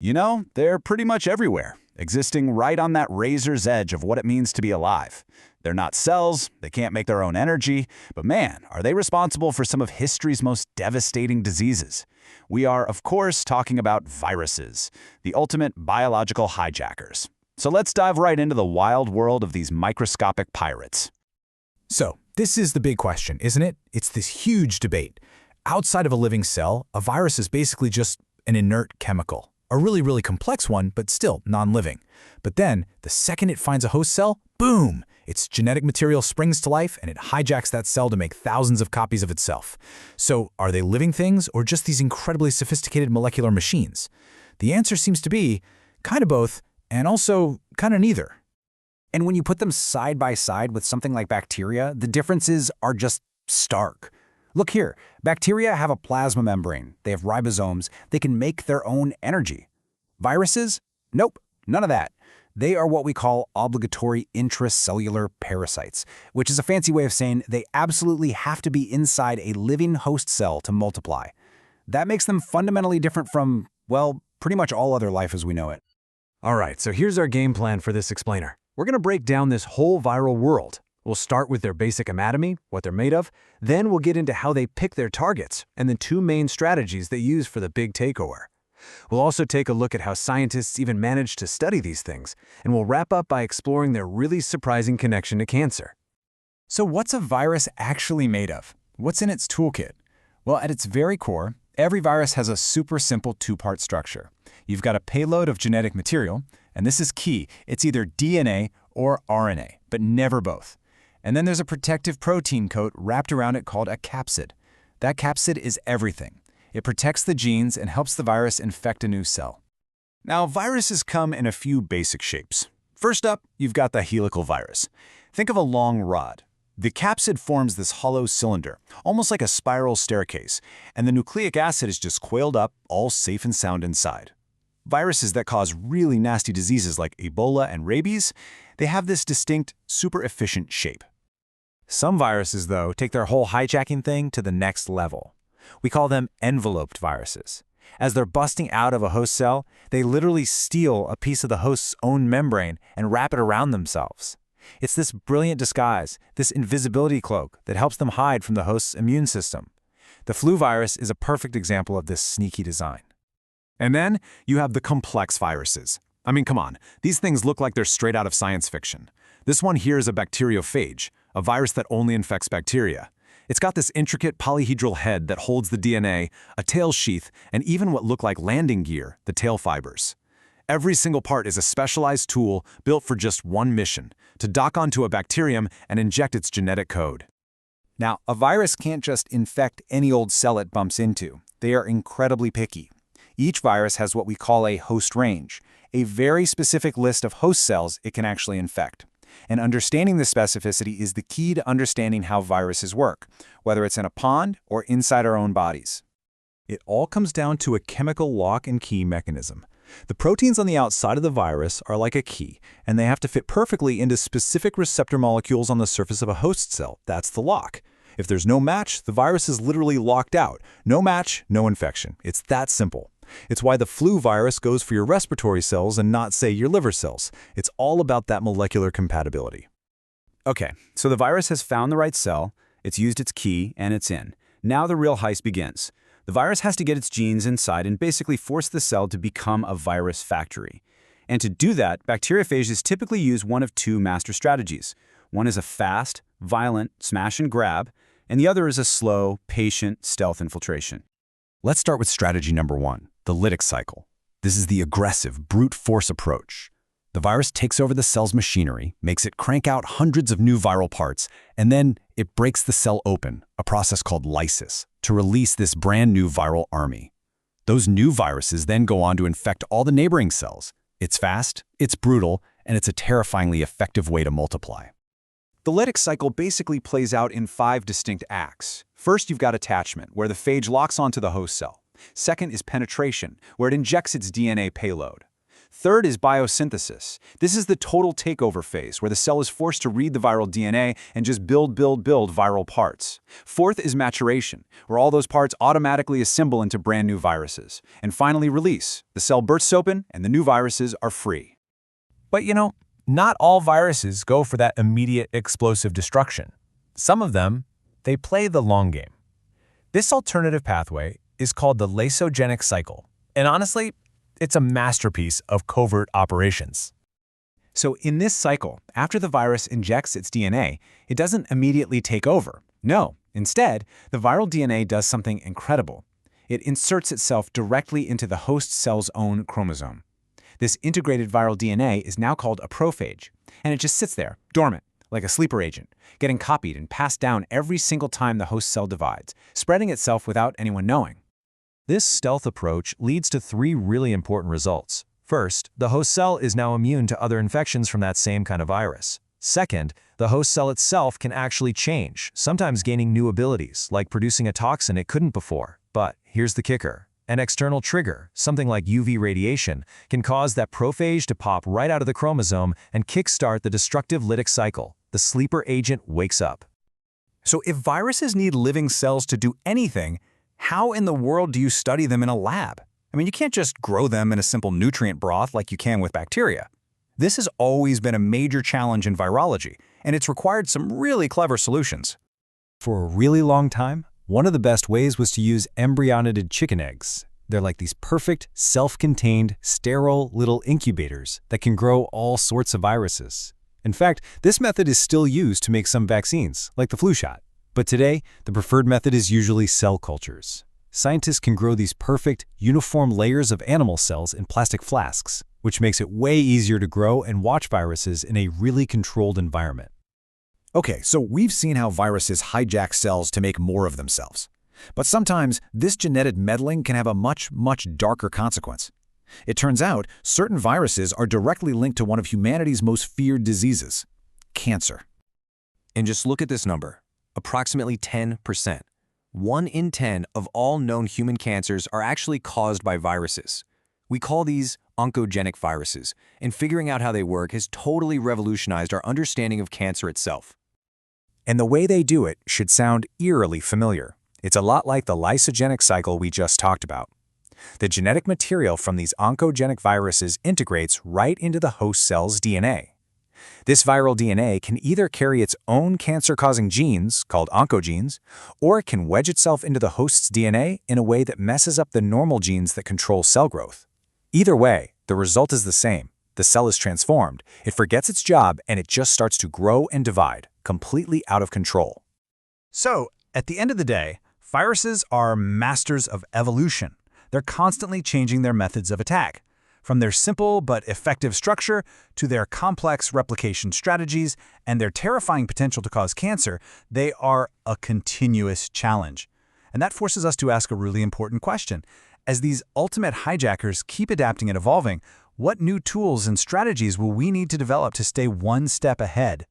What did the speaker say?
They're pretty much everywhere, existing right on that razor's edge of what it means to be alive. They're not cells, they can't make their own energy, but man, are they responsible for some of history's most devastating diseases. We are, of course, talking about viruses, the ultimate biological hijackers. So let's dive right into the wild world of these microscopic pirates. So, this is the big question, isn't it? It's this huge debate. Outside of a living cell, a virus is basically just an inert chemical. A really, really complex one, but still non-living. But then, the second it finds a host cell, boom! Its genetic material springs to life and it hijacks that cell to make thousands of copies of itself. So, are they living things or just these incredibly sophisticated molecular machines? The answer seems to be kind of both, and also kind of neither. And when you put them side by side with something like bacteria, the differences are just stark. Look here, bacteria have a plasma membrane, they have ribosomes, they can make their own energy. Viruses? Nope, none of that. They are what we call obligatory intracellular parasites, which is a fancy way of saying they absolutely have to be inside a living host cell to multiply. That makes them fundamentally different from, well, pretty much all other life as we know it. All right, so here's our game plan for this explainer. We're going to break down this whole viral world. We'll start with their basic anatomy, what they're made of, then we'll get into how they pick their targets, and the two main strategies they use for the big takeover. We'll also take a look at how scientists even manage to study these things, and we'll wrap up by exploring their really surprising connection to cancer. So what's a virus actually made of? What's in its toolkit? Well, at its very core, every virus has a super simple two-part structure. You've got a payload of genetic material, and this is key. It's either DNA or RNA, but never both. And then there's a protective protein coat wrapped around it called a capsid. That capsid is everything. It protects the genes and helps the virus infect a new cell. Now, viruses come in a few basic shapes. First up, you've got the helical virus. Think of a long rod. The capsid forms this hollow cylinder, almost like a spiral staircase, and the nucleic acid is just coiled up, all safe and sound inside. Viruses that cause really nasty diseases like Ebola and rabies, they have this distinct, super efficient shape. Some viruses, though, take their whole hijacking thing to the next level. We call them enveloped viruses. As they're busting out of a host cell, they literally steal a piece of the host's own membrane and wrap it around themselves. It's this brilliant disguise, this invisibility cloak that helps them hide from the host's immune system. The flu virus is a perfect example of this sneaky design. And then you have the complex viruses. I mean, come on, these things look like they're straight out of science fiction. This one here is a bacteriophage, a virus that only infects bacteria. It's got this intricate polyhedral head that holds the DNA, a tail sheath, and even what look like landing gear, the tail fibers. Every single part is a specialized tool built for just one mission, to dock onto a bacterium and inject its genetic code. Now, a virus can't just infect any old cell it bumps into. They are incredibly picky. Each virus has what we call a host range, a very specific list of host cells it can actually infect. And understanding this specificity is the key to understanding how viruses work, whether it's in a pond or inside our own bodies. It all comes down to a chemical lock and key mechanism. The proteins on the outside of the virus are like a key, and they have to fit perfectly into specific receptor molecules on the surface of a host cell. That's the lock. If there's no match, the virus is literally locked out. No match, no infection. It's that simple. It's why the flu virus goes for your respiratory cells and not, say, your liver cells. It's all about that molecular compatibility. Okay, so the virus has found the right cell, it's used its key, and it's in. Now the real heist begins. The virus has to get its genes inside and basically force the cell to become a virus factory. And to do that, bacteriophages typically use one of two master strategies. One is a fast, violent smash and grab, and the other is a slow, patient, stealth infiltration. Let's start with strategy number one, the lytic cycle. This is the aggressive, brute force approach. The virus takes over the cell's machinery, makes it crank out hundreds of new viral parts, and then it breaks the cell open, a process called lysis, to release this brand new viral army. Those new viruses then go on to infect all the neighboring cells. It's fast, it's brutal, and it's a terrifyingly effective way to multiply. The lytic cycle basically plays out in 5 distinct acts. First, you've got attachment, where the phage locks onto the host cell. Second is penetration, where it injects its DNA payload. Third is biosynthesis. This is the total takeover phase, where the cell is forced to read the viral DNA and just build viral parts. Fourth is maturation, where all those parts automatically assemble into brand new viruses. And finally, release. The cell bursts open, and the new viruses are free. But not all viruses go for that immediate explosive destruction. Some of them, they play the long game. This alternative pathway is called the lysogenic cycle. And honestly, it's a masterpiece of covert operations. So in this cycle, after the virus injects its DNA, it doesn't immediately take over. No, instead, the viral DNA does something incredible. It inserts itself directly into the host cell's own chromosome. This integrated viral DNA is now called a prophage, and it just sits there, dormant, like a sleeper agent, getting copied and passed down every single time the host cell divides, spreading itself without anyone knowing. This stealth approach leads to 3 really important results. First, the host cell is now immune to other infections from that same kind of virus. Second, the host cell itself can actually change, sometimes gaining new abilities, like producing a toxin it couldn't before. But here's the kicker. An external trigger, something like UV radiation, can cause that prophage to pop right out of the chromosome and kickstart the destructive lytic cycle. The sleeper agent wakes up. So if viruses need living cells to do anything, how in the world do you study them in a lab? I mean, you can't just grow them in a simple nutrient broth like you can with bacteria. This has always been a major challenge in virology, and it's required some really clever solutions. For a really long time, one of the best ways was to use embryonidated chicken eggs. They're like these perfect, self-contained, sterile little incubators that can grow all sorts of viruses. In fact, this method is still used to make some vaccines, like the flu shot. But today, the preferred method is usually cell cultures. Scientists can grow these perfect, uniform layers of animal cells in plastic flasks, which makes it way easier to grow and watch viruses in a really controlled environment. Okay, so we've seen how viruses hijack cells to make more of themselves. But sometimes this genetic meddling can have a much darker consequence. It turns out certain viruses are directly linked to one of humanity's most feared diseases, cancer. And just look at this number. Approximately 10%. 1 in 10 of all known human cancers are actually caused by viruses. We call these oncogenic viruses, and figuring out how they work has totally revolutionized our understanding of cancer itself. And the way they do it should sound eerily familiar. It's a lot like the lysogenic cycle we just talked about. The genetic material from these oncogenic viruses integrates right into the host cell's DNA. This viral DNA can either carry its own cancer-causing genes, called oncogenes, or it can wedge itself into the host's DNA in a way that messes up the normal genes that control cell growth. Either way, the result is the same. The cell is transformed, it forgets its job, and it just starts to grow and divide, completely out of control. So, at the end of the day, viruses are masters of evolution. They're constantly changing their methods of attack. From their simple but effective structure to their complex replication strategies and their terrifying potential to cause cancer, they are a continuous challenge. And that forces us to ask a really important question. As these ultimate hijackers keep adapting and evolving, what new tools and strategies will we need to develop to stay one step ahead?